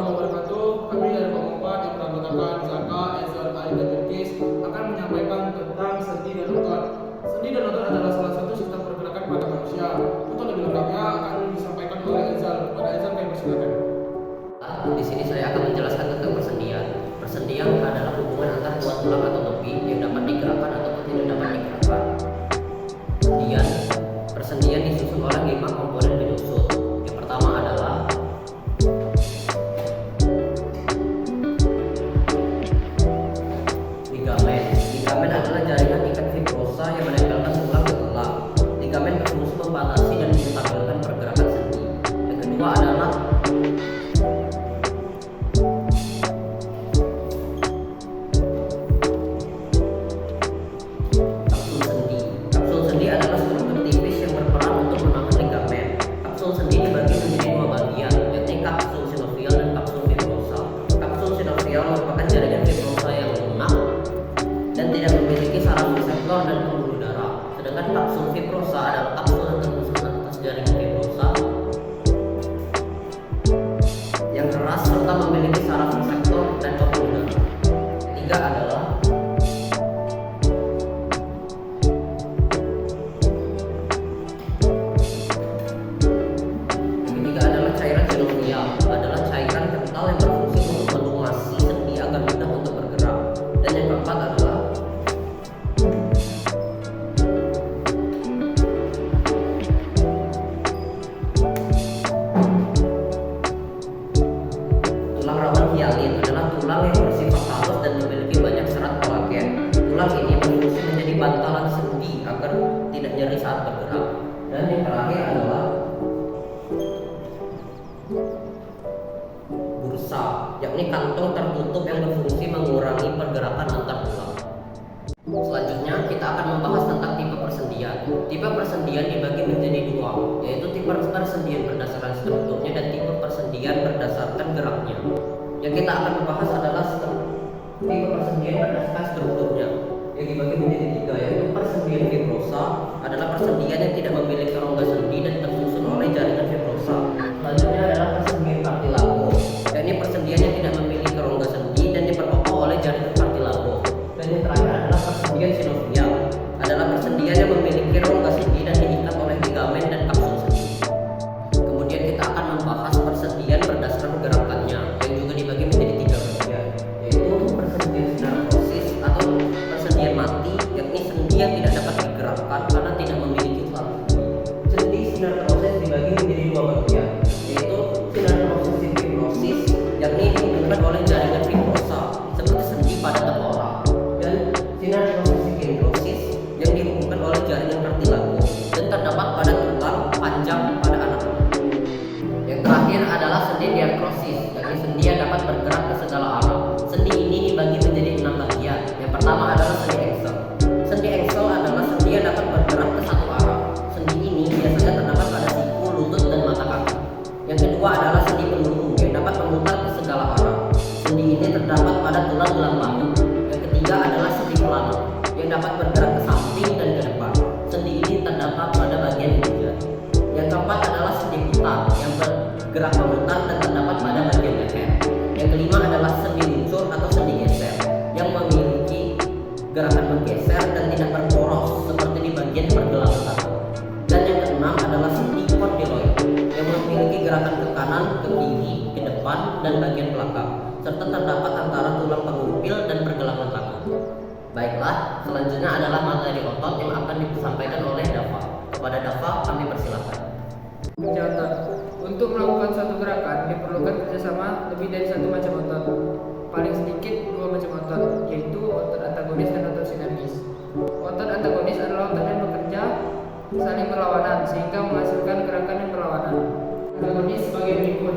wabarakatuh. Kami dari Pengumpat yang beranggotakan Zaka, Ezra, Ali, dan Bilqis akan menyampaikan tentang sendi dan otot. Sendi dan otot adalah salah satu sistem pergerakan pada manusia. Untuk lebih lengkapnya akan disampaikan oleh Ezra. Kepada Ezra, kami persilakan. Di sini saya akan menjelaskan tentang persendian. Persendian adalah hubungan antara dua tulang atau lebih yang dapat digerakkan ataupun tidak dapat digerakkan. Kemudian, persendian disusun oleh 5 komponen penyusun. Yang pertama adalah ligamen. Ligamen adalah jaringan ikat fibrosa yang menempelkan tulang ke tulang. Ligamen berfungsi membatasi dan menstabilkan pergerakan sendi. Yang kedua adalah kapsul sendi. Kapsul sendi adalah struktur tipis yang berperan untuk menahan ligamen. Kapsul sendi dibagi menjadi 2 bagian, yakni kapsul sinovial dan kapsul fibrosa. Kapsul sinovial merupakan jaringan fibrosa yang lunak dan tidak memiliki saraf reseptor dan pembuluh darah. Sedangkan kapsul fibrosa adalah kapsul yang tersusun atas jaringan fibrosa yang keras serta memiliki saraf reseptor dan pembuluh darah. Ketiga adalah cairan sinovial, adalah cairan kental yang berfungsi untuk melumasi sendi agar mudah untuk bergerak. Dan yang keempat adalah tulang rawan hialin, adalah tulang yang bersifat halus dan memiliki banyak serat kolagen. Tulang ini berfungsi menjadi bantalan sendi agar tidak nyeri saat bergerak. Dan yang terakhir adalah bursa, yakni kantong tertutup yang berfungsi mengurangi pergerakan antar tulang. Selanjutnya kita akan membahas tentang tipe persendian. Tipe persendian dibagi menjadi 2, yaitu tipe persendian berdasarkan strukturnya dan tipe persendian berdasarkan geraknya. Yang kita akan membahas adalah tipe persendian berdasarkan strukturnya, yang dibagi menjadi 3, yaitu persendian fibrosa adalah persendian yang tidak memiliki rongga sendi dan tersusun oleh jaringan fibrosa. Selanjutnya adalah persendian cartilago, yakni persendian yang tidak memiliki rongga sendi dan diperkokoh oleh jaringan cartilago. Dan yang terakhir adalah persendian sinovial, adalah persendian yang memiliki rongga sendi dan diikat oleh ligamen dan kapsul sendi. Kemudian kita akan membahas persendian berdasarkan gerakannya, yang juga dibagi menjadi 3 bagian, yaitu persendian sinartrosis atau persendian mati, yakni sendi yang tidak dapat digerakkan karena tidak memiliki saraf sendi. Sendi sinartrosis dibagi menjadi 2 bagian, yaitu sinartrosis fibrosis, yakni dihubungkan oleh jaringan fibrosa seperti sendi pada tengkorak, dan sinartrosis fibrosis yang dihubungkan oleh jaringan cartilago dan terdapat pada tulang panjang pada anak-anak. Yang terakhir adalah sendi diartrosis, yakni sendi yang dapat bergerak ke segala arah. Sendi ini dibagi menjadi 6 bagian. Yang pertama adalah sendi Axel. Sendi Axel adalah sendi yang dapat bergerak ke satu arah. Sendi ini biasanya terdapat pada siku, lutut, dan mata kaki. Yang kedua adalah sendi pendukung yang dapat memutar ke segala arah. Sendi ini terdapat pada tulang gelang bahu. Yang ketiga adalah sendi pelana yang dapat bergerak ke samping dan ke depan. Sendi ini terdapat pada bagian dada. Yang keempat adalah sendi putar yang bergerak memutar dan terdapat pada bagian leher. Yang kelima adalah sendi luncur atau sendi geser yang memiliki gerakan bergeser dan tidak berporos seperti di bagian pergelangan tangan. Dan yang keenam adalah sendi condyloid yang memiliki gerakan ke kanan, ke kiri, ke depan, dan bagian belakang, serta terdapat antara tulang pengumpil dan pergelangan tangan. Baiklah, selanjutnya adalah materi otot yang akan disampaikan oleh Dava. Kepada Dava, kami persilakan. Penjelasan. Untuk melakukan suatu gerakan diperlukan kerjasama lebih dari 1 macam otot. Paling sedikit 2 macam otot, yaitu otot antagonis dan otot sinergis. Otot antagonis adalah otot yang bekerja saling berlawanan sehingga menghasilkan gerakan yang berlawanan. Antagonis sebagai berikut.